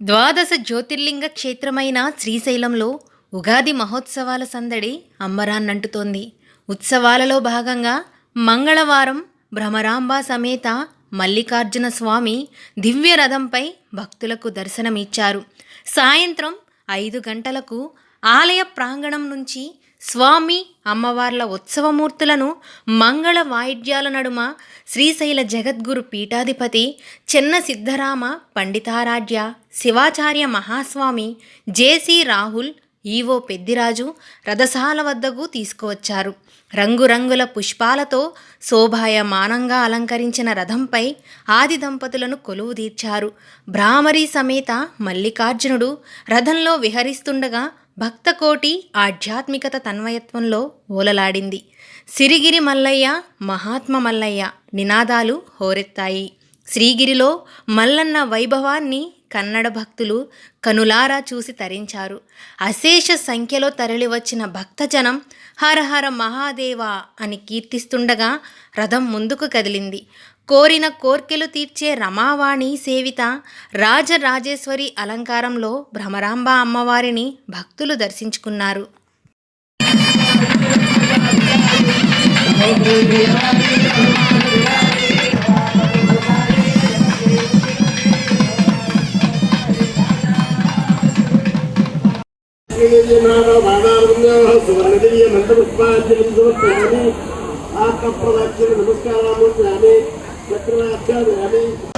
ద్వాదశ జ్యోతిర్లింగ క్షేత్రమైన శ్రీశైలంలో ఉగాది మహోత్సవాల సందడి అంబరాన్నంటుతోంది. ఉత్సవాలలో భాగంగా మంగళవారం భ్రమరాంబ సమేత మల్లికార్జున స్వామి దివ్య రథంపై భక్తులకు దర్శనమిచ్చారు. సాయంత్రం 5 గంటలకు ఆలయ ప్రాంగణం నుంచి స్వామి అమ్మవార్ల ఉత్సవమూర్తులను మంగళ వాయిద్యాల నడుమ శ్రీశైల జగద్గురు పీఠాధిపతి చెన్న సిద్ధరామ పండితారాధ్య శివాచార్య మహాస్వామి జేసీ రాహుల్ ఈవో పెద్దిరాజు రథశాల వద్దకు తీసుకువచ్చారు. రంగురంగుల పుష్పాలతో శోభాయమానంగా అలంకరించిన రథంపై ఆది దంపతులను కొలువుదీర్చారు. భ్రామరి సమేత మల్లికార్జునుడు రథంలో విహరిస్తుండగా భక్తకోటి ఆధ్యాత్మికత తన్మయత్వంలో ఓలలాడింది. సిరిగిరి మల్లయ్య, మహాత్మ మల్లయ్య నినాదాలు హోరెత్తాయి. శ్రీగిరిలో మల్లన్న వైభవాన్ని కన్నడ భక్తులు కనులారా చూసి తరించారు. అశేష సంఖ్యలో తరలివచ్చిన భక్తజనం హర హర మహాదేవ అని కీర్తిస్తుండగా రథం ముందుకు కదిలింది. కోరిన కోర్కెలు తీర్చే రమావాణి సేవిత రాజరాజేశ్వరి అలంకారంలో భ్రమరాంబ అమ్మవారిని భక్తులు దర్శించుకున్నారు. నమస్కారాలు